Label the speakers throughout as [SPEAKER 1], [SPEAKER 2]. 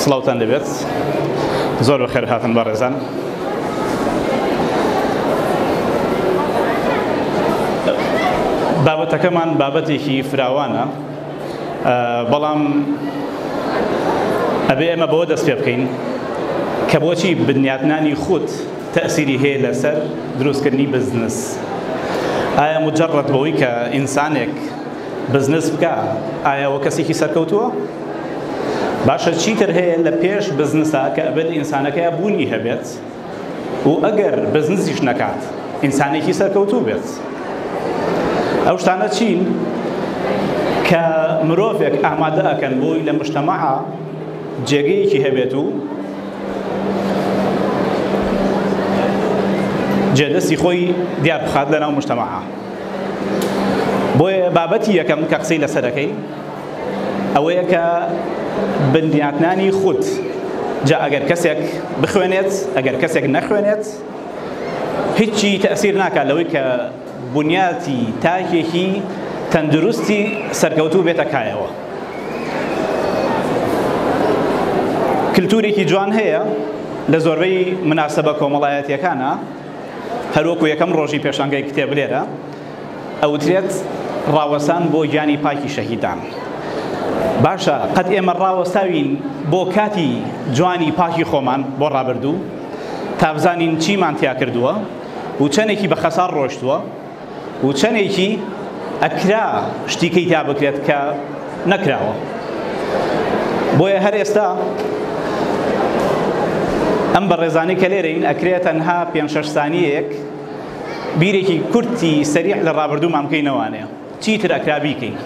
[SPEAKER 1] سڵاوتان لەبێت زۆر بەخێر هاتن بەڕێزان. بابەتەکەمان بابەتێکی فراوانە، بەڵام ئەبێ ئێمە بەوە دەست پێ بکەین کە بۆچی بنیاتنانی خۆت تەئسیری هەیە لەسەر دروستکردنی بزنس. ئایا مجرد بەوەی کە ئینسانێک بزنس بکە ئایا ئەوە کەسێکی سەرکەوتووە؟ باشە چیتر هەیە لە پێش بزنسە کە ئەبێت ئینسانەکەی بوونی هەبێت و ئەگەر بزنسیش نەکات ئینسانێکی سەرکەوتوو بێت؟ ئەو شتانە چین کە مرۆڤێک ئامادە ئەکەن بۆی لە مجتەمەعا جێگەیەکی هەبێت و جێدەستی خۆی دیار بخات لەناو مجتەمەعا. بۆیە بابەتی یەکەم کە قسەی لەسەرەکەی ئەوەیە کە بنیاتنانی خۆت. جا ئەگەر کەسێک بخوێنێت ئەگەر کەسێک نەخوێنێت هیچی تەئسیر ناکات لەوەی کە بنیاتی تاکێکی تەندروستی سەرکەوتوو بێتە کایەوە. کلتورێکی جوان هەیە لە زۆربەی مناسبە کۆمەڵایەتیەکانە، هەروەکو یەکەم ڕۆژی پێشانگای کتێب لێرە ئەوترێت ڕاوەسان بۆ گیانی پاکی شەهیدان. باشە قەت ئێمە ڕاوەستاوین بۆ کاتی جوانی پاکی خۆمان بۆ ڕابردوو تا بزانین چیمان تیا کردووە و چەندێکی بە خەسار ڕۆشتووە و چەندێکی ئەکرا شتیکەی تا بکرێت کە نەکراوە. بۆیە هەر ئێستا ئەم بەڕێزانەی کە لێرەین ئەکرێت تەنها 5-6 سانیەیەک بیرێکی کورتی سەریع لە ڕابردوومان بکەینەوانەیە چیتر ئەکرا بیکەین.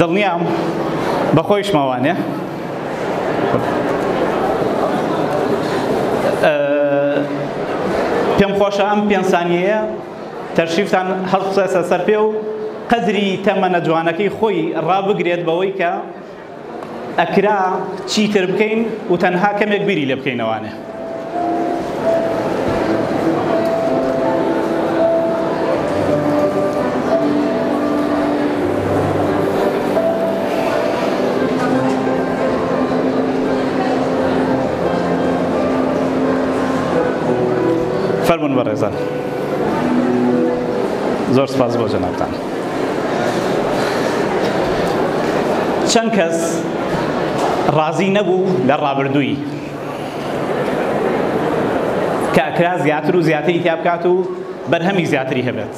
[SPEAKER 1] دڵنیام بەخۆیشمەوانێ پێم خۆشە ئەم 5 سانیەیە تەرشیفتان هەڵبسێتە سەر پێ و قەدری تەمەنە جوانەکەی خۆی ڕابگرێت بەوەی کە ئەکرا چیتر بکەین و تەنها کەمێک بیری لێ بکەینەوانێ. فەرموون بەڕێزان. زۆر سپاس بۆ جەنابتان. چەند کەس ڕازی نەبوو لە ڕابردووی کە ئەکرا زیاتر و زیاتری تیا بکات و بەرهەمی زیاتری هەبێت.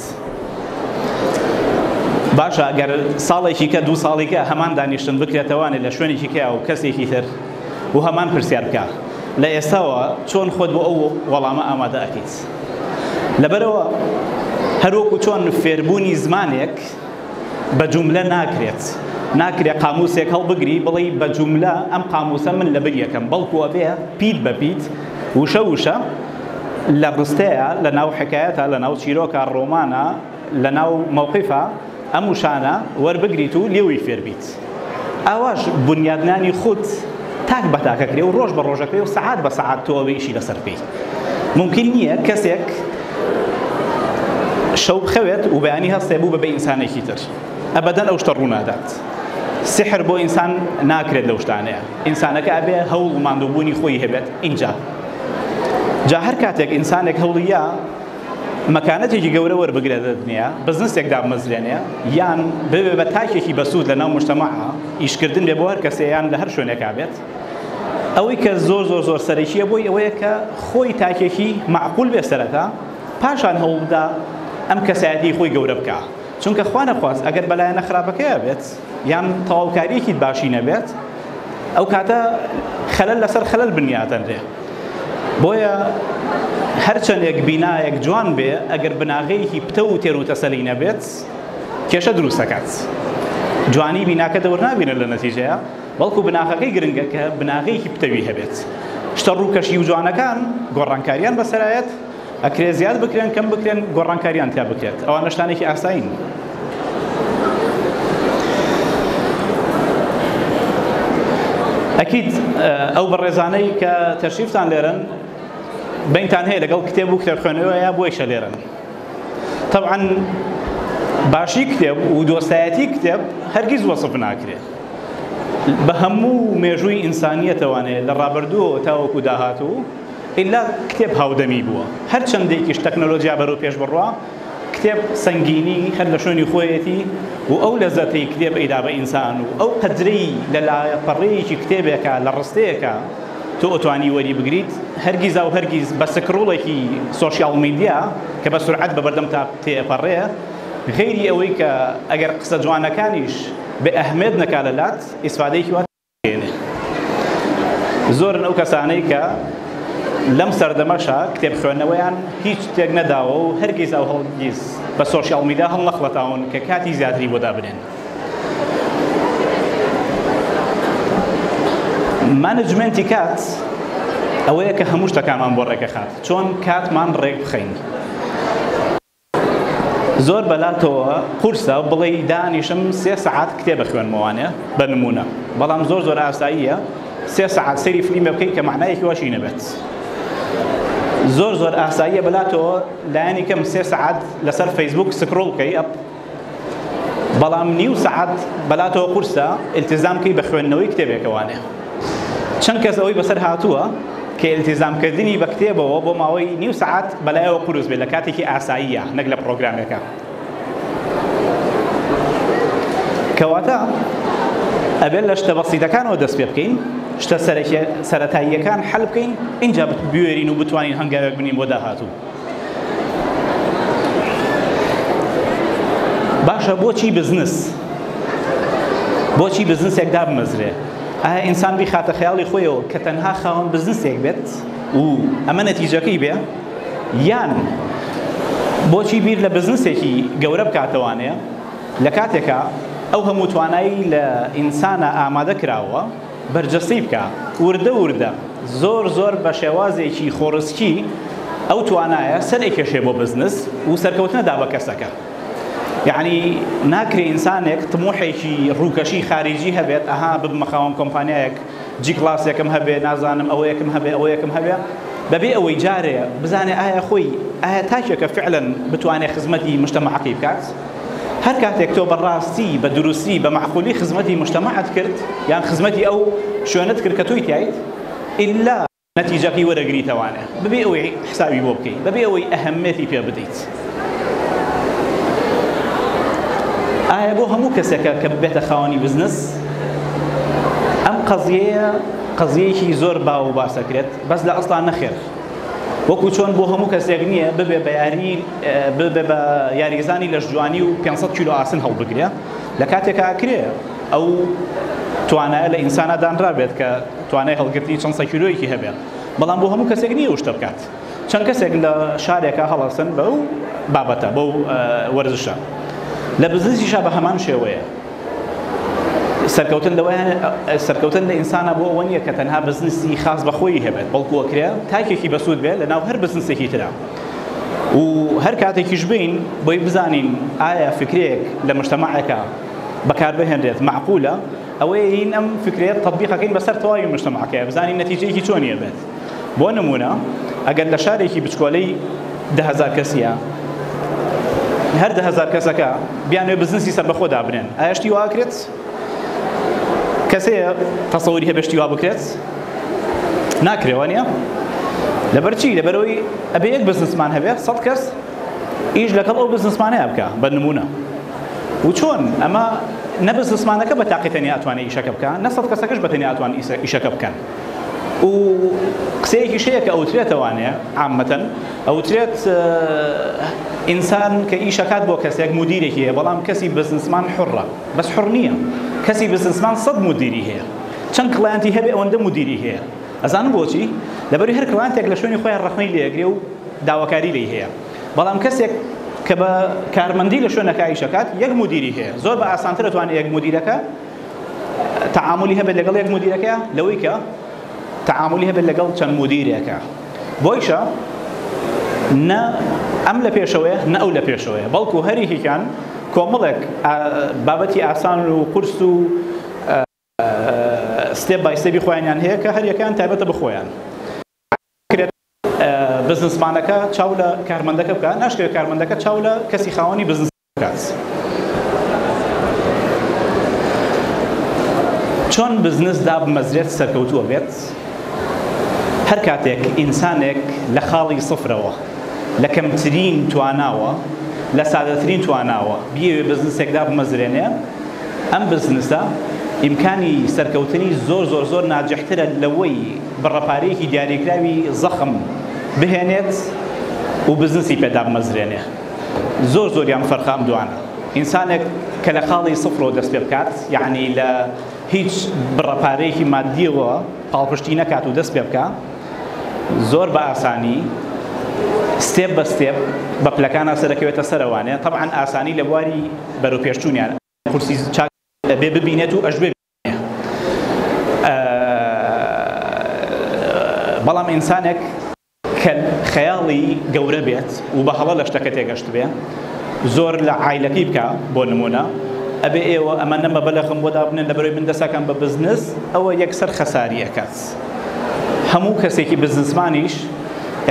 [SPEAKER 1] باشە ئەگەر ساڵێکی کە 2 ساڵی کە هەمان دانیشتن بکرێتەوانێ لە شوێنێکی کە و کەسێکی تر و هەمان پرسیار بکە لە ئێستاوە چۆن خۆت بۆ ئەو وەڵامە ئامادە ئەکەیت. لەبەرەوە هەروەکو چۆن فێربوونی زمانێک بە جوملە ناکرێت قاموسێک هەڵبگری بڵێ بە جوملە ئەم قاموسە من لەبەر یەکەم، بەڵکو ئەبێ پیت بە پیت وشە لە ڕستەیە لە ناو حکایەتە لە ناو چیرۆکە ڕۆمانە لە ناو مەوقیفە ئەم وشانە وەربگریت و لێوی فێربیت. ئاواش بنیادنانی خۆت تاک بە تاکەکرێ و ڕۆژ بە ڕۆژەکەی و سەعات بە سەعات تۆ ئەوەی ئیشی لەسەر پێی. ممکن نییە کەسێک شەو بخەوێت و بەیانی هەستێ بوو بە ئینسانێکی تر. ئەبەدەن ئەو شتە ڕوونادات. سحر بۆ ئینسان ناکرێت لەو شتانەیە. ئینسانەکە ئەبێ هەوڵ و ماندووبوونی خۆی هەبێت ئینجا. جا هەر کاتێک ئینسانێک هەوڵیە مەکانەتێکی گەورە وەربگرێت لە دنیا، بزنسێک دامەزرێنێ یان ببێ بە تاکێکی بەسوود لە ناو مجتەمەعا ئیشکردن بێ بۆ هەر کەسێ یان لە هەر شوێنێکا بێت، ئەوەی کە زۆر سەرەکیە بۆی ئەوەیە کە خۆی تاکێکی معقول بێ سەرەتا پاشان هەوڵدا ئەم کەسایەتی خۆی گەورە بکە. چونکە خوا نەخواست ئەگەر بەلایەنە خراپەکەیە بێت یان تەواوکاریەکی باشی نەبێت ئەو کاتە خەلەل لەسەر خەلەل بنیاتەنرێ. بۆیە هەرچەندێک بینایەک جوان بێ ئەگەر بناغەیەکی پتە و تێر و تەسەلی نەبێت کێشە دروست دەکات. جوانی بیناکە دەوەرنابینێت لە نەتیجەیە، بەڵکو بناغەکەی گرنگە کە بناغەیەکی پتەوی هەبێت. شتە ڕووکەشی و جوانەکان گۆڕانکاریان بەسەرایەت ئەکرێ زیاد بکرێن کەم بکرێن گۆڕانکاریان تیا بکرێت. ئەوانە شتانێکی ئاساین. ئەکید ئەو بەڕێزانەی کە تەشریفتان لێرن بینتان هەیە لەگەڵ کتێب و کتێب خوێنەوەیە بۆیشە لێرن. طبعا باشی کتێب و دۆستایەتی کتێب هەرگیز وەسف ناکرێت بە هەموو مێژووی ئینسانیەتەوانێت لە ڕابردووە تاوەکو داهاتوو ئیلا کتێب هاودەمی بووە هەر چەندێکیش تەکنۆلۆژیا بەرەو پێش بڕوا کتێب سەنگینی هەر لە شوێنی خۆیەتی و ئەو لەزەتەی کتێب ئەیدا بە ئینسان و ئەو قەدرەی لە لایەپەڕەیەکی کتێبێکە لە ڕستەیەکە تۆ ئۆتوانی وەری بگریت هەرگیز و هەرگیز بە سکرۆڵێکی سۆشیاڵ میدیا کە بە سورعەت بە بەردەم تا تێپەڕێ غیری ئەوەی کە ئەگەر قسە جوانەکانیش بە ئەهمێت نەکا لەلات ئیسفادەیەکی واتێنێ زۆرن ئەو کەسانەی کە لەم سەردەمەشە کتێب خوێندنەوەیان هیچ تێک نەداوە و هەرگیز ئەو هەڵگیز بە سۆشیاڵ میدیا هەڵ نەخڵەتاون کە کاتی زیاتری بۆ دابنێن مانجمنتی کات ئەوەیە کە هەموو شتەکانمان بۆ ڕێگەخات چۆن کاتمان ڕێک بخەین زۆر بەلاتەوە قورسە بڵێ دانیشم 3 سەعات کتێبە خوێنمەوانێ بە نمونە بەڵام زۆر ئاساییە 3 سەعات سەیری فیلمە بکەیت کە معنایەکی واشی نەبێت زۆر ئاساییە بەلاتەوە لایەنی کەم 3 سەعات لەسەر فەیسبوک سکرۆڵ بکەی بەڵام نیو سەعات بەلاتەوە قورسە ئیلتیزام بکەی بە خوێندنەوەی کتێبێکەوانێ چەند کەس ئەوەی بەسەر هاتووە کە ئیلتیزامکردنی بە کتێبەوە بۆ ماوەی نیو سەعات بەلایەوە قورس بێت لە کاتێکی ئاساییە نەک لە پرۆگرامێکە کەواتە ئەبێت لە شتە بەسیتەکانەوە دەست پێ بکەین شتە سەرەتاییەکان حەل بکەین اینجا بوێرین و بتوانین هەنگاوێک بنین بۆ داهاتوو باشە بۆچی بزنسێک دابمەزرێ ئایا ئینسان بیخاتە خەیاڵی خۆیەوە کە تەنها خاوەن بزنسێک بێت و ئەمە نەتیجەکەی بێ یان بۆچی بیر لە بزنسێکی گەورە بکاتەوانەیە لە کاتێکە ئەو هەموو توانایی لە ئینسانە ئامادە کراوە بەرجەستەی بکە وردە زۆر بە شێوازێکی خۆڕسکی ئەو توانایە سەرێکێشێ بۆ بزنس و سەرکەوتنەدا بە کەسەکە یعنی ناکرێ ئینسانێک تموحێکی ڕووکەشی خارجی هەبێت ئەها ببمە خاوەن کۆمپانیایەک جی کلاسێکم هەبێ نازانم ئەوەیەکم هەبێ بەبێ ئەوەی جارێ بزانێ ئایا تاکێکە فعلا بتوانێت خزمەتی مجتەمەعەکەی بکات هەر کاتێک تۆ بەڕاستی بە دروستی بە معقولی خزمەتی مجتەمەعەت کرد یان خزمەتی ئەو شوێنت کرد کە تۆی تایت ئیلا نەتیجەکەی وەرەگریتەوانێ ببێ ئەوەی حسابی بۆ بکەیت بەبێ ئەوەی ئەهەمێتی پێ بدەیت ئایا بۆ هەموو کەسێکە کە ببێتە خاوەنی بزنس ئەم قەزیەیەکی زۆر باو باسەکرێت بەس لە ئەسڵان نەخێر وەکو چۆن بۆ هەموو کەسێک نییە ببێ بە یاریزانی لەش جوانی و 500 کیلۆ ئاسن هەڵبگرێ لە کاتێکە ئاکرێ ئەو توانایە لە ئینسانە دانرابێت کە توانای هەڵگرتی چەند سە کیلۆیەکی هەبێت بەڵام بۆ هەموو کەسێک نییە شتە بکات چەند کەسێک لە شارێکە هەڵەسن بەو بابەتە بەو وەرزشە لە بزنسیشا بە هەمان شێوەیە سەرکەوتن لە ئینسانە بۆ ئەوە نییە کە تەنها بزنسی خاص بەخۆی هەبێت بەڵکو وەکرێ تاکێکی بەسوود بێت لەناو هەر بزنسێکی ترا و هەر کاتێکیش بین بۆی بزانین ئایا فکرێک لە مجتەمەعێکە بەکاربهێنرێت معقولە ئەوەیە هین ئەم فکرێت تەطبیقەکەین بەسەر تەواوی مجتەمەعەکەیە بزانین نەتیجەیەکی چۆنیە بێت بۆ نمونە ئەگەر لە شارێکی بچکۆلەی 10,000 کەسیە هەر 10,000 کەسەکە بیانوێ بزنسی سەر بەخۆ دابنێن ئایا شتی وا کرێت کەسەیە تەسەووری هەبێ شتی وا بکرێت ناکرێوە نییە لەبەرچی لەبەرەوەی ئەبێ یەک بزنسمان هەبێت 100 کەس ئیش لەگەڵ ئەو بزنسمانەیە بکە بە نمونە و چۆن ئەمە نە بزنسمانەکە بە تاقیتەنی ئەتوانێت ئیشەکە بکەن نە 100 کەسەکەش بەتەنیا ئەتوان ئیشەکە بکەن و قسەیەکی شەیە کە ئەوترێتەوانێ عامەتەن ئەوترێت ئینسان کە ئیشەکات بۆ کەسێک مدیرێکی هەیە بەڵام کەسی بزنسمان حڕە بەس حڕ نییە کەسی بزنسمان 100 مدیری هەیە چەند کڵایەنتی هەبێ ئەوەندە مدیری هەیە ئەزانم بۆچی لەبەروی هەر کڵایەنتێک لە شوێنی خۆیان ڕەخنەی لێگرێ و داواکاری لێی هەیە بەڵام کەسێک کە بە کارمەندی لە شوێنەکە ئیشەکات یەک مدیری هەیە زۆر بە ئاسانتر دەتوانێت یەک مدیرەکە تعاملی هەبێت لەگەڵ یەک مدیرەکە لەوەی کە تعاملی هەبێت لەگەڵ چەند مدیرێکە بۆیشە نە ئەم لە پێشەوەیە نە ئەو لە پێشەوەیە بەڵکو هەریکیان کۆمەڵێک بابەتی ئاسان و قورس و ستێپ بای ستێپی خۆیانیان هەیە کە هەریەکان تایبەتە بخۆیان بزنسمانەکە چاو لە کارمەندەکە بکە ناشکرێت کارمەندەکە چاو لە کەسی خاوەنی بزنس بکات. چۆن بزنس دابمەزرێت سەرکەوتووە بێت هەر کاتێک ئینسانێک لە خاڵی سفرەوە لە کەمترین تواناوە لە سادەترین تواناوە بیەوێ بزنسێک دابمەزرێنێ ئەم بزنسە ئیمکانی سەرکەوتنی زۆر ناجەحترە لەوەی بڕەپارەیەکی دیاریکراوی زەخم بهێنێت و بزنسی پێدا بمەزرێنێ. زۆریان فەرقە ئەم دوانە. ئینسانێک کە لە خاڵی سفرەوە دەست پێ بکات، یعنی لە هیچ بڕەپارەیەکی مادیەوە پاڵپشتی نەکات و دەست پێ بکات، زۆر بە ئاسانی ستێپ بە ستێپ بە پلەکانە سەرەکەوێتە سەرەوانێ. طبعاً ئاسانی لە بواری بەرەوپێشچوونیان کورسی چاک بێ ببینێت و ئەش ببینێ. بەڵام ئینسانێک کە خەیاڵی گەورە بێت و بە هەڵە لە شتەکە تێگەشت بێ، زۆر لە عایلەکەی بکە بۆ نمونە، ئەبێ ئێوە ئەمە نەمە بەلەخم بۆ دابنێن لە بەرەوەی من دەسەکەم بە بزنس، ئەوە یەکسەر خەساری ئەکات. هەموو کەسێکی بزنسمانیش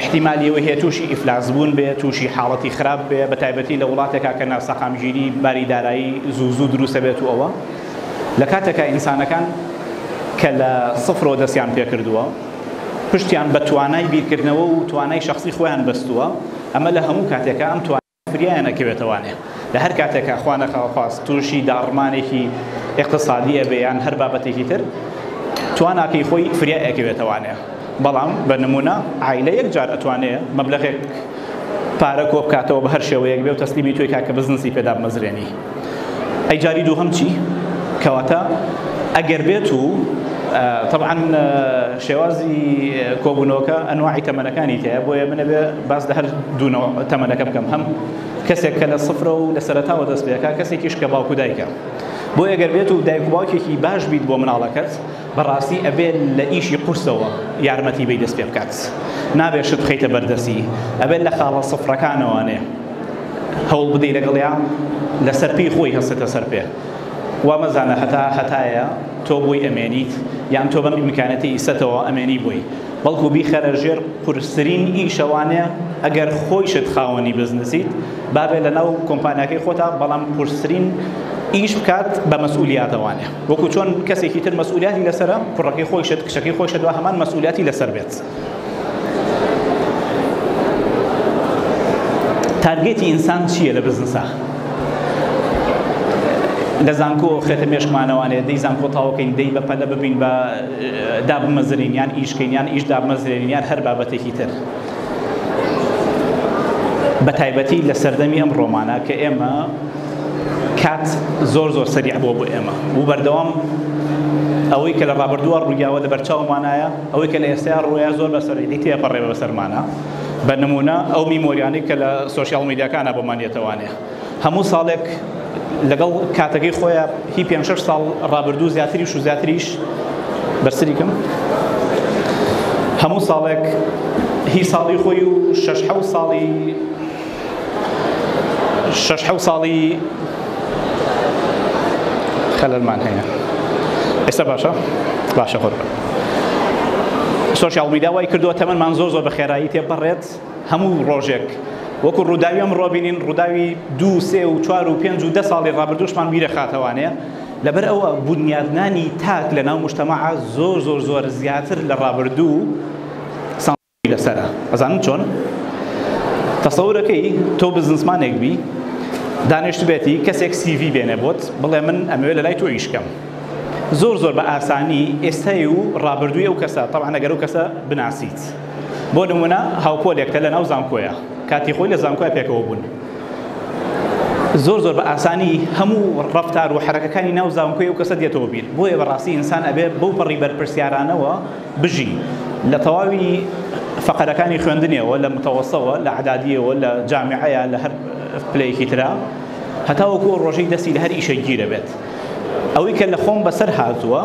[SPEAKER 1] احتیمالیەوە هەیە تووشی ئیفلاس بوون بێ، تووشی حاڵەتی خراپ بێ، بە تایبەتی لە وڵاتێکا کە ناسەقامگیری باری دارایی زوو دروستە بێت و ئەوە لە کاتێکە ئینسانەکان کە لە سفرەوە دەستیان پێکردووە، پشتیان بە توانای بیرکردنەوە و توانای شخصی خۆیان بەستووە، ئەمە لە هەموو کاتێکە ئەم توانای فریایان ئەکەوێتەوانێ. لە هەر کاتێکە خوا نەخواست تووشی داڕمانێکی اقتصادیە بێ یان هەر بابەتێکی تر، تواناکەی خۆی فریای ئەکەوێتەوانێ. بەڵام بە نمونە عایلە یەکجار ئەتوانێت مەبلەغێک پارە کۆ بکاتەوە بە هەر شێوەیەک بێ و تەسلیمی تۆی کاکە بزنسی پێدا بمەزرێنی. ئەی جاری دووهەم چی؟ کەواتە ئەگەر بێت و طبعاً شێوازی کۆبوونەوەکە ئەنواعی تەمەنەکانی تەیە، بۆیە منە بێ باس لە هەر دوو تەمەنەکە بکەم. هەم کەسێک کە لە سفرە و لە سەرەتاوە دەست پێکا، کەسێکیش کە باوکو دایکە. بۆ ئەگەر بێت و دایک و باوکێکی باش بیت بۆ مناڵەکەت، بەڕاستی ئەبێت لە ئیشی قورسەوە یارمەتی بێ دەست پێ بکات، نابێت شت بخەیتە بەردەستی، ئەبێت لە خاڵە سفرەکانەوانێ هەوڵ بدەی لەگەڵیان لەسەر پێی خۆی هەستێتە سەر پێ. وا مەزانە هەتایە تۆ بۆی ئەمێنیت یان تۆ بەم ئیمکانەتی ئیسەتەوە ئەمێنی بۆی، بەڵکو بیخەرە ژێر قورسترین ئیشەوانێ. ئەگەر خۆیشت خاوەنی بزنسیت بابێ لەناو کۆمپانیاکەی خۆتا، بەڵام قورسترین ئیش بکات بە مەسئولیاتەوانێ. وەکو چۆن کەسێکی تر مەسئولیاتی لەسەرە، کوڕەکەی خۆیشت کچەکەی خۆیشت وا هەمان مەسئولیاتی لەسەر بێت. تارگێتی ئینسان چییە لە بزنسە؟ لە زانکۆ خێتە مێشکمانەوانێ دەی زانکۆ تاوەکەین، دەی بە پەلە ببین بە دابمەزرین یان ئیشکەین یان ئیش دابمەزرێنین یان هەر بابەتێکی تر. بە تایبەتی لە سەردەمی ئەم ڕۆمانە کە ئێمە کات زۆر سەریع بۆ ئێمە و بەردەوام ئەوەی کە لە ڕابردووە ڕوویاوە لە بەرچاومانایە، ئەوەی کە لە ئێستا ڕوویە زۆر بەسەری تێپەڕێ بەسەرمانە. بە نمونە ئەو میمۆریانەی کە لە سۆشیال میدیاکانە بۆمانێتەوانێ، هەموو ساڵێک لەگەڵ کاتەکەی خۆیان هی 5-6 ساڵ ڕابردوو زیاتریش و زیاتریش بەرسریکەم، هەموو ساڵێک هی ساڵی خۆی و 6 ساڵی خەلەلمان هەیە. ئێستا باشە خۆر سۆشیال میدیا وای کردووە تەمەنمان زۆر بە خێرایی تێپەڕێت. هەموو ڕۆژێک وەکو ڕووداوی ئەم ڕۆبینین، ڕووداوی 2 3 و 4 و 5 و 10 ساڵی ڕابردووشمان بیرە خاتەوانەیە. لەبەر ئەوە بنیادنانی تاک لە ناو مجتەمەعە زۆر زیاتر لە ڕابردوو ساڵی لەسەرە. ئەزانم چۆن تەسەورەکەی تۆ بزنسمانێک بی، دانیشت بێتی کەسێک CV بێنێ بۆت بڵێ من ئەمەوێت لە لای تۆ ئیشکەم، زۆر بە ئاسانی ئێستای و ڕابردووی ئەو کەسە، طبعاً ئەگەر ئەو کەسە بناسیت. بۆ نمونە هاوپۆلێکتە لە ناو زانکۆیە، کاتی خۆی لە زانکۆیە پێکەوە بوون، زۆر بە ئاسانی هەموو ڕەفتار و حرەکەکانی ناو زانکۆی ئەو کەسە دێتەوە بیر. بۆیە بەڕاستی ئینسان ئەبێ بەو پەڕی بەرپرسیارانەوە بژی لە تەواوی فەقەرەکانی خوێندنیەوە، لە متەوەسەوە، لە عەدادیەوە، لە جامعەیە، لە هەر پلەیەکی ترا، هەتا وەکو ڕۆژەی دەستی لە هەر ئیشە گیرە بێت. ئەوەی کە لە خۆم بەسەر هاتووە،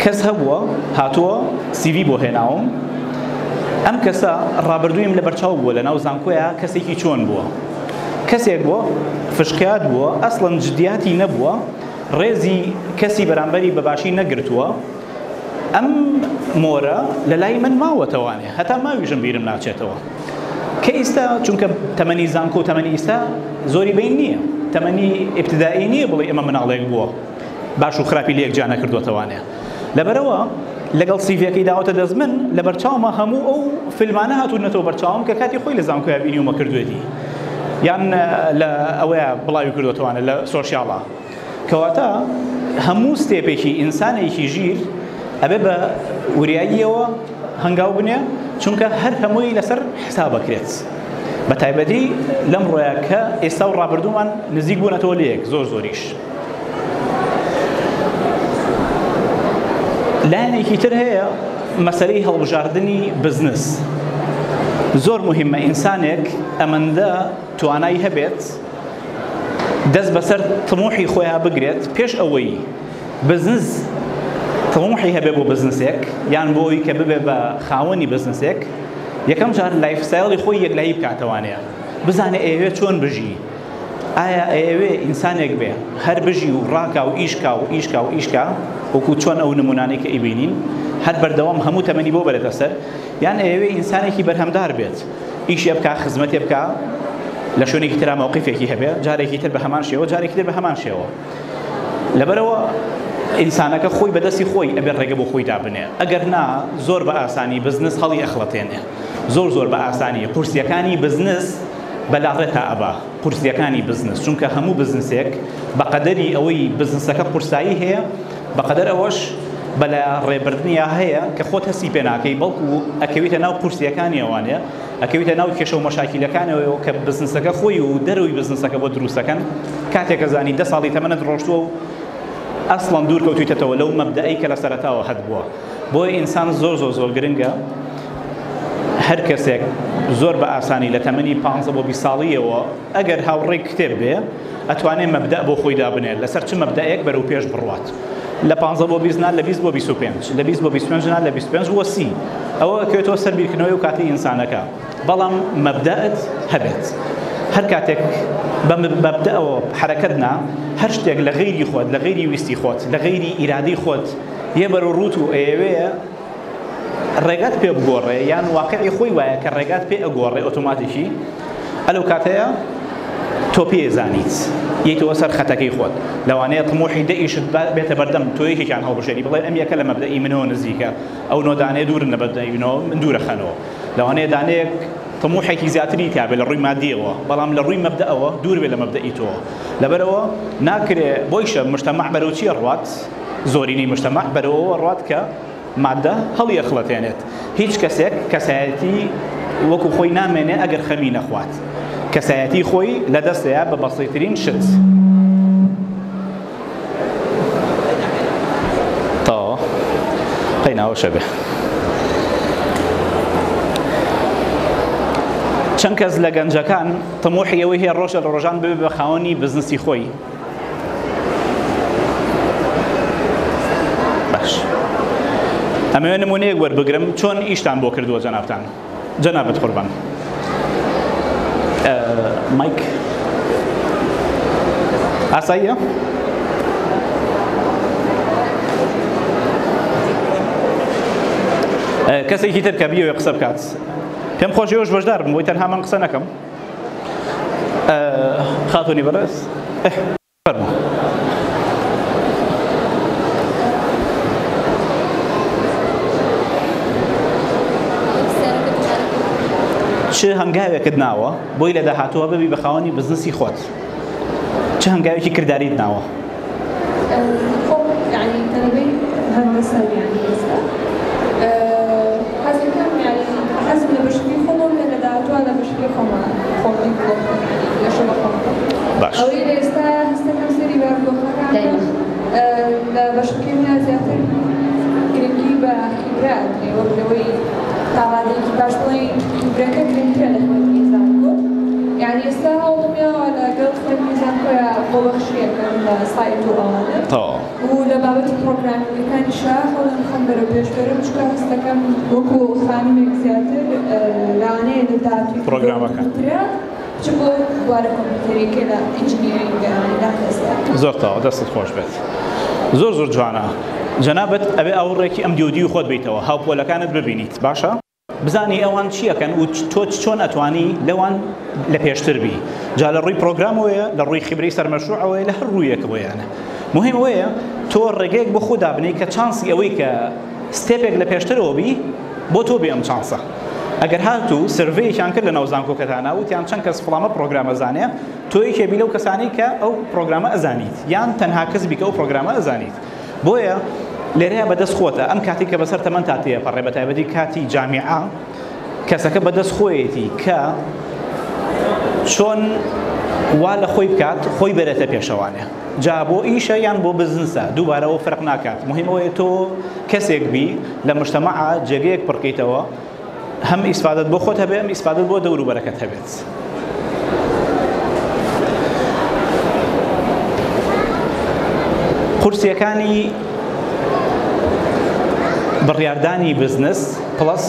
[SPEAKER 1] کەس هەبووە هاتووە CV بۆ هێناوم، ئەم کەسە ڕابردوویم لە بەرچاو بووە لە ناو زانکۆیە، کەسێکی چۆن بووە، کەسێک بووە فشکات بووە، ئەسڵەن جدیاتی نەبووە، ڕێزی کەسی بەرامبەری بەباشی نەگرتووە. ئەم مۆرە لە لای من ماوەتەوانێ، هەتا ماویژم بیرم ناچێتەوە. کە ئێستا چونکە تەمەنی زانکۆ و تەمەنی ئێستا زۆری بین نییە، تەمەنی ئیبتدایی نییە بڵێ ئێمە مناڵێک بووە باش و خراپی لە یەکجا نەکردوتەوانەیە. لەبەرەوە لەگەڵ سیڤەکەی داوەتە دەست من لە بەرچاومە هەموو ئەو فیلمانە هاتوونەتەوە بەرچاوم کە کاتی خۆی لە زانکۆیە بینیومە کردوێتی یان لە ئەوەیە بڵاوی کردوتەوانە لە سۆشیاڵە، کەواتە هەموو ستێپێکی ئینسانێکی ژیر ئەبێ بە وریاییەوە هەنگاو بنێ، چونکە هەر هەمووی لەسەر حساب بکرێت، بە تایبەتی لەم ڕۆیە کە ئێستا و ڕابردوومان نزیک بوونەتەوە لە یەک زۆریش. لایەنێکی تر هەیە مەسەلەی هەڵبژاردننی بزنس. زۆر مهمە ئینسانێک ئەمەندە توانای هەبێت دەست بەسەر تموحی خۆیان بگرێت پێش ئەوەی بزنس تموحی هەبێ بۆ بزنسێک یان بۆ ئەوی کە ببێ بە خاوەنی بزنسێک، یەکەم جار لایفستایڵی خۆی یەکلایی بکاتەوانەیە، بزانێ ئێوێ چۆن بژی، ئایا ئێوێ ئینسانێک بێ هەر بژی و ڕاکا و ئیشکا وەکو چۆن ئەو نمونانەی کە ئیبینین هەر بەردەوام هەموو تەمەنی بۆ بەرێتە سەر، یان ئێوێ ئینسانێکی بەرهەمدار بێت، ئیشێ بکە، خزمەتێ بکە، لە شوێنێکی ترا موقفێکی هەبێ، جارێکی تر بە هەمان شێوە، جارێکی تر بە هەمان شێوە. لەبەرەوە ئینسانەکە خۆی بەدەستی خۆی ئەبێ ڕێگە بۆ خۆی دابنێ، ئەگەر نا زۆر بە ئاسانی بزنس هەڵی ئەخڵەتێنێ، زۆر بە ئاسانی قورسیەکانی بزنس بەلاڕێتە ئەبا قورسیەکانی بزنس، چونکە هەموو بزنسێک بەقەدەری ئەوەی بزنسەکە قورسایی هەیە بەقەدەر ئەوەش بەلا ڕێبردنیا هەیە کە خۆت هەستی پێ ناکەی، بەڵکو ئەکەویتە ناو قورسیەکانی ئەوانەیە، ئەکەویتە ناو کێشە و مەشاکیلەکانەوە کە بزنسەکە خۆی و دەروی بزنسەکە بۆ دروستەکەن، کاتێکە زانی 10 ساڵی تەمەنت ڕۆشتووە و ئەسڵەن دوور کەوتویتەوە لەو مەبدەئی کە لە سەرەتاوە هەت بووە. بۆیە ئینسان زۆر گرنگە هەر کەسێک زۆر بە ئاسانی لە تەمەنی 15 بۆ 20 ساڵیەوە ئەگەر هاوڕێی کتێب بێ ئەتوانێت مەبدە بۆ خۆی دابنێت لەسەر چ مەبدەیەک بەرەو پێش بڕوات، لە 15 بۆ 20 لە 20 بۆ 25 لە 20 بۆ 25 لە 25 بۆ 30 ئەوە ئەکەوێتەوە سەربیرکردنەوەی و کاتی ئینسانەکە، بەڵام مەبدەت هەبێت. هەر کاتێک بە مەبدەەوە حرەکەتنا هەر شتێک لە غەیری خۆت، لە غەیری ویستی خۆت، لە غەیری ئیرادەی خۆت یە بەرەو ڕوت و ئەیەوەیە ڕێگات پێ بگۆڕێ یان واقعی خۆی وایە کە ڕێگات پێ ئەگۆڕێ ئۆتۆماتیکی، ئەلەو کاتەیە تۆ پێزانیت یەیتەوە سەر خەتەکەی خۆت، لەوانەیە طموحی دەئیشت بێتە بەردەم تۆ یەکێکیان هەڵبژێری بڵێ ئەم یەکە لە مەبدەئی منەوە نزیکە، ئەو نۆدانەیە دوورن لە مەبدەئینەوە من دوورە خەنەوە، لەوانەیە دانەیەک طموحێکی زیاتری تیابێت لە ڕووی مادیەوە، بەڵام لە ڕووی مەبدەئەوە دوور بێت لە مەبدەئی تۆ. لەبەرەوە ناکرێ بۆیشە مجتەمع بەرەو چیە ڕوات؟ زۆرینەی مجتەمع بەرەوەوە ڕوات کە مادە هەڵی ئەخڵەتێنێت. هیچ کەسێک کەسایەتی وەکو خۆی نامێنێ ئەگەر خەمی نەخوات، کەسایەتی خۆی لە دەستەیە بە بەسیترین شت. تا قەیناوە شەبێ چەند کەس لە گەنجەکان طموحی ئەوەی هەیە ڕۆژە لە ڕۆژان ببێ بە خاوەنی بزنسی خۆی. باش ئەمەوێ نمونەیەک وەربگرم چۆن ئیشتان بۆ کردووە جەنابتان. جەنابەت قوربان مایک ئاساییە؟ کەسێکی تر کە بیەوێ قسە بکات پێم خۆشی ئەوش بەشدار بم بۆی تەنها من قسە نەکەم. خاتوونی بەڕێز فەرموو. چ هەنگاوێکت ناوە بۆی لە داهاتووە ببی بە خاوەنی بزنسی خۆت؟ چه هەنگاوێکی کرداریت ناوە؟
[SPEAKER 2] خب يعني تنبي هندسة يعني هسه حسب كم يعني حسب لبشكي خمر من دعوته على بشكي خمر خمري خمر يعني لشبه خمر.
[SPEAKER 1] باش.
[SPEAKER 2] أو إذا است كم سري بارد خمر. لبشكي من زيادة كريمكي بخبرات يعني وبلوي تعادل باش بلين بركة كريمكي على خمر ميزان كو يعني استهوا ضميا على قلت خمر ميزان كو يا بوخشية كان سايت ورانا.
[SPEAKER 1] طبعا.
[SPEAKER 2] ولبابت البروغرام اللي كان شاخ ولا نخمر بيش برم شكا هستكم وكو خانم زياتر لعنة لداتي
[SPEAKER 1] بروغرام كان.
[SPEAKER 2] شكو بوارا كمبيوتري كلا انجينيرينج داتا.
[SPEAKER 1] زۆر تاوە دەستت خۆش بێت. زۆر جوانە. جەنابەت ئەبێ ئەوڕێکی ئەم دیودی و خۆت بیتەوە هاوپۆلەکانت ببینیت باشە؟ بزانی ئەوان چیەکەن و تۆ چۆن ئەتوانی لەوان لە پێشتر بی جا لە ڕووی پرۆگرامەوەیە لە ڕووی خبرەی سەرمەشروعەوەی لە هەر ڕوویەکەوەیانە مهم ئەوەیە تۆ ڕێگەیەک بۆ خۆ دابنی کە چانسی ئەوەی کە ستێپێک لە پێشترەوە بی بۆ تۆ بێ ئەم چانسە ئەگەر هاتوو سروەیەکیان کرد لە ناو زانکۆکەتانە وتیان چەند کەس فڵامە پرۆگرامە زانێ تۆ یەکێبی لەو کەسانەی کە ئەو پرۆگرامە ئەزانیت یان تەنها کەس بی کە ئەو پرۆگرامە ئەزانیت بۆیە لێرەیە بەدەست خۆتە ئەم کاتی کە بەسەر تەمەند تاتەیە پەڕێ بە تایبەتی کاتی جامیعە کەسەکە بەدەست خۆیەتی کە چۆن وا لە خۆی بکات خۆی بەرێتە پێشەوانێ جا بۆ ئیشە یان بۆ بزنسە دووبارەوە فەرق ناکات مهمەوەیە تۆ کەسێک بی لە مجتەمەعە جێگەیەک پڕکەیتەوە هەم ئیسفادەت بۆ خۆت هەبێ هەم ئیسفادەت بۆ دەور و بەرەکەت هەبێت قورسیەکانی بڕیاردانی بزنس پڵس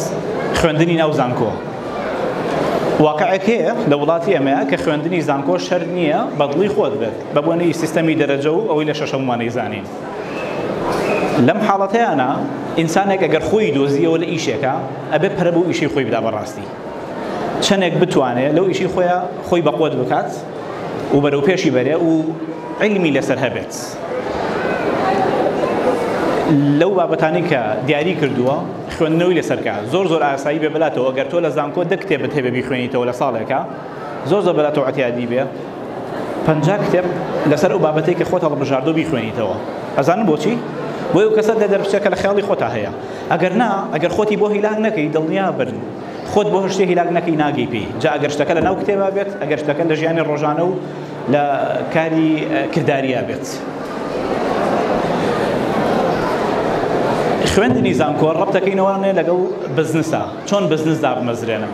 [SPEAKER 1] خوێندنی ناو زانکۆ واقعێک هەیە لە وڵاتی ئەمەیە کە خوێندنی زانکۆ شەر نییە بەدڵی خۆت بێت بە بۆنەی سیستەمی دەرەجە و ئەوەی لە شەشەممانەی زانین لەم حاڵەتەیانە ئینسانێک ئەگەر خۆی دۆزیەوە لە ئیشێکە ئەبێ پەرە بۆ ئیشی خۆی بدا بەڕاستی چەندێک بتوانێت لەو ئیشی خۆی بەقۆت بکات و بەرەو پێشی بەرێ و علمی لەسەر هەبێت لەو بابەتانی کە دیاری کردووە خوێندنەوەی لەسەرکە زۆر ئاسایی بێ بەلاتەوە ئەگەر تۆ لە زانکۆ دە کتێبت هەبێ بیخوێنیتەوە لە ساڵێکە زۆر بەلاتەوە ئەتیادی بێ 50 کتێب لەسەر ئەو بابەتەی کە خۆت هەڵبژاردۆ بیخوێنیتەوە ئەزانم بۆچی بۆی ئەو کەسە دەربچێکە لە خەیاڵی خۆتا هەیە ئەگەر نا ئەگەر خۆتی بۆ هیلاک نەکەی دڵنیا بن خۆت بۆ شتێ هیلاک نەکەی ناگەی پێی جا ئەگەر شتەکە لە ناو کتێبا بێت ئەگەر شتەکە لە ژیانی ڕۆژانە و لە کاری کرداریە بێت خوێندنی زانکۆ ڕەبتەکەینەوەنێ لەگەڵ بزنسە چۆن بزنسدا بمەزرێنم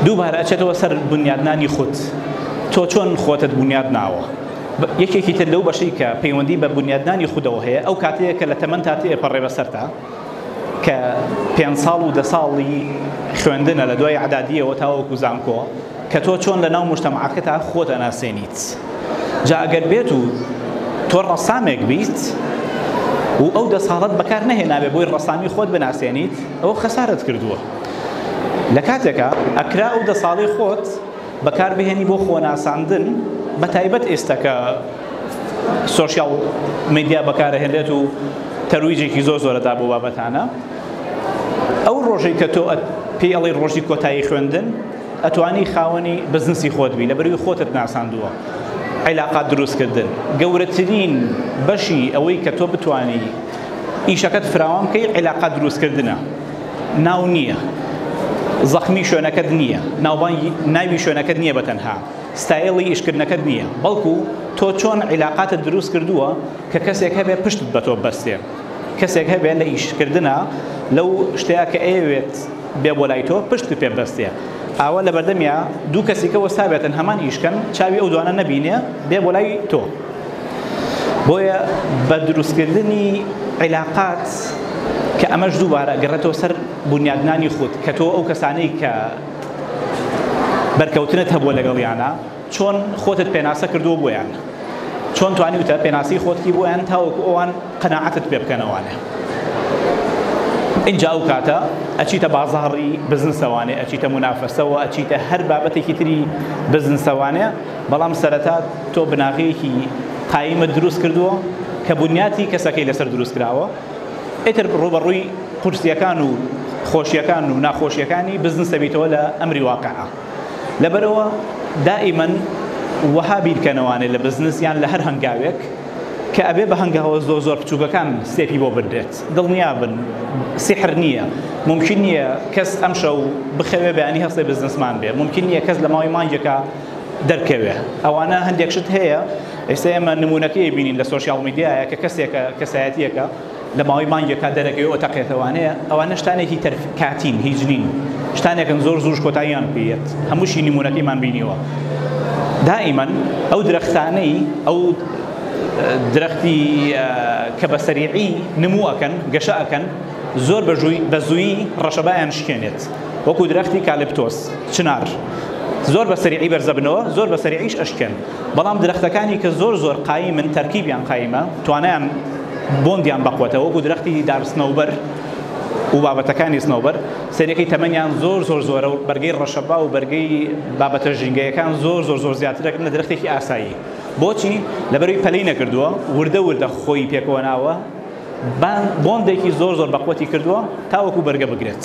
[SPEAKER 1] دووبارە ئەچێتەوە سەر بنیادنانی خۆت تۆ چۆن خۆتت بنیاد ناوە یەکێکی تر لەو بەشەی کە پەیوەندی بە بنیادنانی خودەوە هەیە ئەو کاتەیە کە لە تەمەند تاتەیە پەڕێ بەسەرتا کە 5 ساڵ و 10 ساڵی خوێندنە لە دوای عەدادیەوە تاوەکو زانکۆ کە تۆ چۆن لە ناو مجتەمەعەکەتا خۆت ئەناسێنیت جا ئەگەر بێت و تۆ ڕەسامێک بیت و ئەو 10 ساڵت بەکار نەهێنابێ بۆی ڕەسامی خۆت بناسێنیت ئەوە خەسارت کردووە لە کاتێکە ئەکرا ئەو 10 ساڵی خۆت بەکار بهێنی بۆ خۆناساندن بە تایبەت ئێستا کە سۆشیاڵ میدیا بەکارهێنێت و تەرویجێکی زۆرەدا بۆ بابەتانە ئەو ڕۆژەی کە تۆ پێی ئەڵی ڕۆژی کۆتایی خوێندن ئەتوانی خاوەنی بزنسی خۆت بی لەبەروی خۆتت ناساندووە علاقات دروستکردن گەورەترین بەشی ئەوەی کە تۆ بتوانی ئیشەکەت فراوان بکەی علاقات دروستکردنە ناو نییە زەخمی شوێنەکەت نییە ناوی شوێنەکەت نییە بەتەنها ستایڵی ئیشکردنەکەت نییە بەڵکو تۆ چۆن علاقاتت دروست کردووە کە کەسێک هەبێ پشتت بە تۆ بەستێ کەسێک هەبێ لە ئیشکردنە لەو شتەیە کە ئەوێت بێ بۆ لای تۆ پشت پێ بەستێ ئاوە لە بەردەمیا دوو کەسێکە وەستابێتن هەمان ئیشکەن چاوی ئەو دوانە نەبینێ بێ بۆ لای تۆ بۆیە بە دروستکردنی علاقات کە ئەمەش دووبارە گەڕێتەوە سەر بنیادنانی خۆت کە تۆ ئەو کەسانەی کە بەرکەوتنت هەبووە لەگەڵیانە چۆن خۆتت پێناسە کردووە بۆیان چۆن توانیوتە پێناسی خۆتکی بۆیان تاوەکو ئەوان قەناعەتت پێ بکەنەوانێ اینجا ئەو کاتە ئەچیتە بازاڕی بزنسەوانێ ئەچیتە منافەسەوە ئەچیتە هەر بابەتێکی تری بزنسەوانێ بەڵام سەرەتا تۆ بناغەیەکی قایمت دروست کردووە کە بنیاتی کەسەکەی لەسەر دروست کراوە ئیتر ڕوبەڕووی قورسیەکان و خۆشیەکان و ناخۆشیەکانی بزنسە بیتەوە لە ئەمری واقعە لەبەرەوە دائیمەن وەها بیرکەنەوانێ لە بزنسیان لە هەر هەنگاوێک کە ئەبێ بە هەنگاوە زۆر بچووکەکان سێپی بۆ بردێت دڵنیا بن سیحر نییە ممکن نییە کەس ئەم شەو بخەوێ بەیانی هەستێ بزنسمان بێ ممکن نییە کەس لە ماوەی مانگێکە دەرکەوێ ئەوانە هەندێک شت هەیە ئێستا ئێمە نمونونەکەی بینین لە سۆشیاڵ میدیایە کە کەسێکە کەسایەتیەکە لە ماوەی مانگێکە دەرەکەی ئۆتەقێتەوانەیە ئەوانە شتانێکی کاتین هیچ نین شتانێکن زۆر کۆتاییان پێیت هەمووشی نمونونەکەیمان بینیوە دائیمەن ئەو درەختانەی ئەو درەختی کە بە سەریعی نموەکەن گەشە ئەکەن زۆر بە زوویی ڕەشەبایان شکێنێت وەکو درەختی کالپتۆس چنار زۆر بە سەریعی بەرزەبنەوە زۆر بە سەریعیش ئەشکێن بەڵام درەختەکانی کە زۆر قایمن تەرکیبیان قایمە توانیان بۆندیان بەقوتەوە وەکو درەختی دارسنەوبەر و بابەتەکانی سنەوبەر سەرەکەی تەمەنیان زۆر و بەرگەی ڕەشەبا و بەرگەی بابەتە ژینگەیەکان زۆر زیاترەکەن لە درەختێکی ئاسایی. بۆچی؟ لەبەروی پەلەی نەکردووە، وردە خۆی پێکەوە ناوە، بۆندێکی زۆر بەقوەتی کردووە تاوەکو بەرگە بگرێت.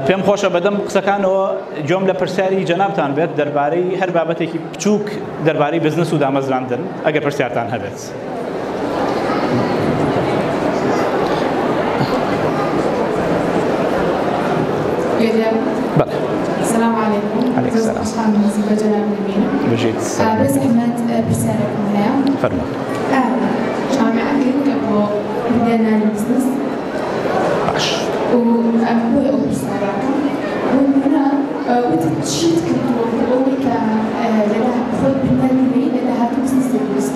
[SPEAKER 1] پێم خۆشە بەدەم قسەکانەوە جۆم لە پرسیاری جەنابتان بێت دەربارەی هەر بابەتێکی بچووک دەربارەی بزنس و دامەزراندن ئەگەر پرسیارتان هەبێت. بله.
[SPEAKER 3] السلام عليكم.
[SPEAKER 1] عليك السلام.
[SPEAKER 3] أصحاب النصيب جناب نبينا.
[SPEAKER 1] بجيت.
[SPEAKER 3] بس أحمد برسالة هيا.
[SPEAKER 1] فرما.
[SPEAKER 3] جامعة كنت أبغى بدينا البزنس.
[SPEAKER 1] باش.
[SPEAKER 3] وأبغى برسالة. وهنا وتشيت كنت أقول ك لها خذ بالنبي لها بزنس البزنس.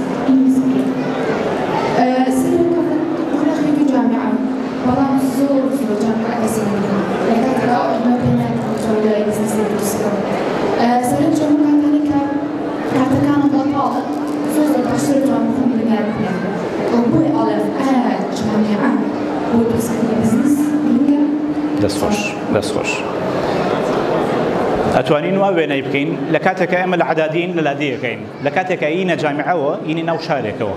[SPEAKER 3] سنة كنت أنا خريج جامعة. والله زور جامعة اسمها. لكن ترى ما بيننا ولا بزنس البزنس. سنة جامعة كان بطالة صوت البشر جامعهم بنابنا وبوي ألف جامعة وبسكني بزنس
[SPEAKER 1] دەست خۆش. ئەتوانین وا وێنەی بکەین لە کاتێکە ئێمە لە عەدادین لە لادەیەکەین، لە کاتێکە ئینە جامعەوە ئینی ناو شارێکەوە،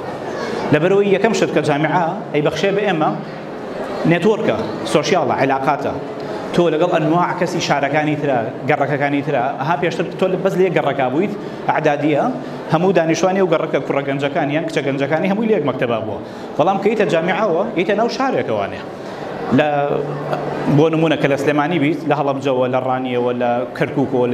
[SPEAKER 1] لەبەرەوەی یەکەم شت کە جامعە ئەی بەخشێ بە ئێمە نێتوۆرکە، سۆشیاڵە، عیلاقاتە. تۆ لەگەڵ ئەنواع کەسی شارەکانی ترە، گەڕەکەکانی ترە، ئەها پێشتر تۆ بەس لە یەک گەڕەکە بوویت، عەدادیە هەموو دانیشتوانی و گەڕەکە کوڕە گەنجەکانیان کچە گەنجەکانی هەمووی لە یەک مەکتەبا بووە. بەڵام کە یتە جامعەوە یتە ناو شارێکەوانێ. بۆ نمونە کە لە سلێمانی بیت لە هەڵەبجەوە لە ڕانیەوە لە کەرکووکەوە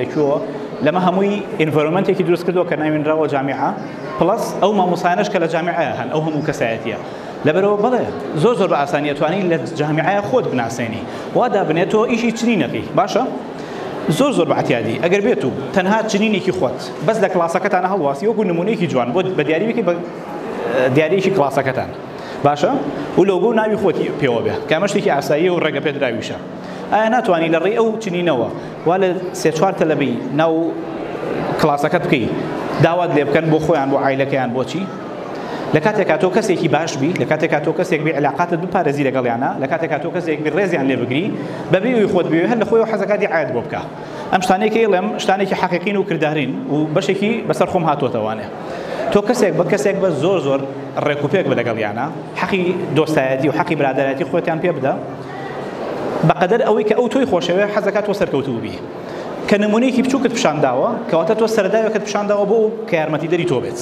[SPEAKER 1] لەکوێوە لەمە هەمووی ئینڤەرۆمنتێکی دروست کردووە کە ناوێنراوە جامعە پڵەس ئەو مامۆسایانەش کە لە جامعەیە هەن ئەو هەموو کەسایەتیە. لەبەرەوە بەڵێ زۆر بە ئاسانی ئەتوانی لە جامعەیە خۆت بناسێنی وا دابنێتەوە ئیشی چنینەکەی باشە؟ زۆر بە احتیاطی ئەگەر بێت و تەنها چنینێکی خۆت بەس لە کلاسەکەتانە هەڵواسی وەکو نمونەیەکی جوان بۆ بە دیاریەکەی بە دیارەیەکی کلاسەکەتان باشە و لۆگۆ ناوی خۆتی پێوە بێ کە ئەمە شتێکی ئاسایی و ڕێگە پێدراویشە. ئایا ناتوانانی لە ڕێی ئەو چنینەوە وا لە سێ-چوار تەلەبەی ناو کلاسەکەت بکەی داوات لێ بکەن بۆ خۆیان بۆ عایلەکەیان بۆچی؟ لە کاتێکا تۆ کەسێکی باش بی، لە کاتێکا تۆ کەسێک بێ علاقاتت بپارێزی لەگەڵیانە، لە کاتێکا تۆ کەسێک بی ڕێزیان لێ بگری بەبێ ئەوی خۆت بێ هەر لە خۆی و حەزەکاتی عایەت بۆ بکە. ئەم شتانێکی ئێڵێم شتانێکی حەقیقین و کردارین و بەشێکی بەسەر خۆم هاتووەتەوانێ. تۆ کەسێک بە کەسێک بە زۆر ڕێکوپێک بە لەگەڵیانە، حەقی دۆستایەتی و حەقی برادەرەتی خۆتیان پێ بدە بەقەدەر ئەوەی کە ئەو تۆی خۆشەوێ حەزەکات تۆ سەرکەوتوو بی. کە نمونەیەکی بچووکت پیشانداوە کەواتە تۆ سەرداوێکت پیشانداوە بۆ کە یارمەتیدەری تۆ بێت.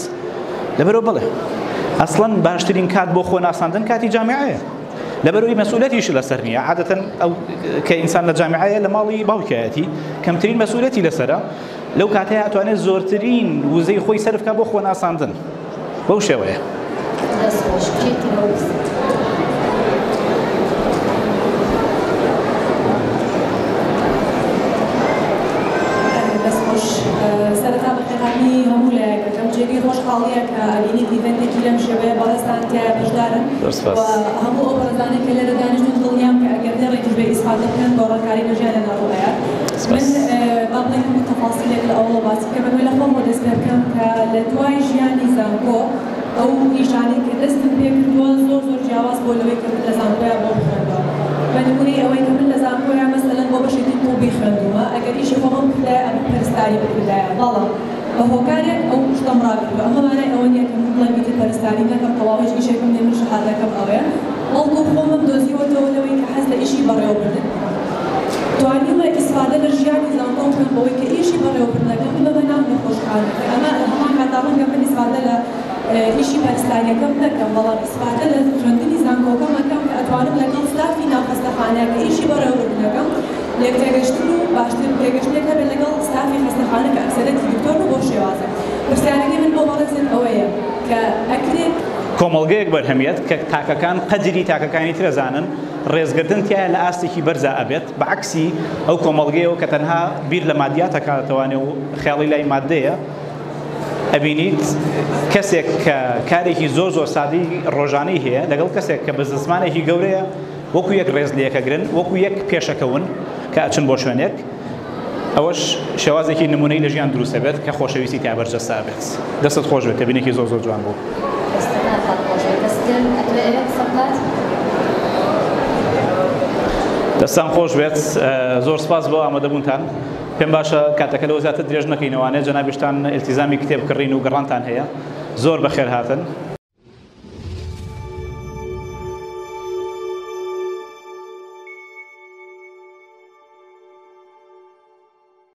[SPEAKER 1] لەبەرەوە بڵێ ئەسڵەن باشترین کات بۆ خۆ ناساندن کاتی جامعەیە. لەبەرەوەی مەسئولەتیش لەسەر نییە. عادەتەن ئەو کە ئینسان لە جامعەیە لە ماڵی باوکایەتی کەمترین مەسئولەتی لەسەرە، لەو کاتەیە ئەتوانێت زۆرترین وزەی خۆی سەرف بکات بۆ خۆ ناساندن. بەو شێوەیە.
[SPEAKER 4] سەرەتا بەقەقانی هەموو لایەکەکەم جێگەی خۆشحاڵیە کە ئەبینی دیڤنتێکی لەم شێوەیە بەڕێستان تیا بەشدارن و هەموو ئەو بەڕێزانێک کە لێرە دانیشتن دڵنیام کە ئەگەر ڕێکی بێ ئیسفادە بکەن گۆڕەکاری لە ژیانە ناڕۆیە. من با بڵێن هەموو تەفاسیلێک لە ئەوڵە باسی کە بەوێ لە خۆمەوە دەست پێ بکەم کە لە دوای ژیانی زانکۆ ئەو نیشانەی کە دەستم پێ کردووە زۆر جیاواز بۆ لەوەی کە من لە زانکۆیە بۆ بخوێندەوە. بە نمونەی ئەوەی کە من لە زانکۆیە مەسەلەن بۆ بەشێکی طوبی خوێندووە ئەگەر ئیشی خۆمم کردایە ئەم پەرستاری بکردایە بەڵام بە هۆکارێک ئەو شتەم ڕاکردووە. ئەمە مانای ئەوە نییە کە من بڵێم بیتر پەرستاری نەکەم تەواویش ئیشێکم نێ من شەهادەکەم ئەوەیە بەڵکو خۆمم دۆزیوەتەوە لەوەی کە حەز لە ئیشی بەڕێوەبردن توانیمە ئیسفادە لە ژیانی زانکۆم بکەم بەوەی کە ئیشی بەڕێوەبردنەکەم ببە ناو نەخۆشخانەکە. ئەمە لە هەمان کاتا ڕەنگە من ئیسفادە لە ئیشی پەرستاریەکەم نەکەم بەڵام ئیسفادە لە خوێندنی زانکۆکەم ئەکەم کە ئەتوانم لەگەڵ ستافی ناوخەستەخانەیە کە ئیشی بەڕێوەبردنەکەم لێک تێگەشتن و باشتر تێگەشتێک هەبێت لەگەڵ ستافی خەستەخانە کە ئەکسەرەتی دکتۆر و بۆ شێوازە. پرسیارەکەی من بۆ بەڕێزت ئەوەیە کە ئەکرێت
[SPEAKER 1] کۆمەڵگەیەک بەرهەمیەت کە تاکەکان قەدری تاکەکانی ترەزانن ڕێزگردن تایە لە ئاستێکی بەرزە ئەبێت بەعکسی ئەو کۆمەڵگەیەوە کە تەنها بیر لە مادیاتەکاتەوانێ و خێڵی لای مادەیە ئەبینیت کەسێک کە کارێکی زۆر سادەی ڕۆژانەی هەیە لەگەڵ کەسێک کە بزنسمانێکی گەورەیە وەکو یەک ڕێز لەیەکەگرن وەکو یەک پێشەکەون کە ئەچن بۆ شوێنێک ئەوەش شێوازێکی نمونەی لە ژیان دروستە بێت کە خۆشەویستی تا بەرجەستا بێت. دەستت خۆش بێت کە بینێکی زۆر جوان بوو. دەستان خۆش بێت زۆر سپاس بۆ ئامادەبوونتان پێم باشە کاتەکە لەوە زیاتر درێژ نەکەینەوانێ جەنابیشتان ئیلتیزامی کتێب کڕین و گەڕانتان هەیە زۆر بەخێر هاتن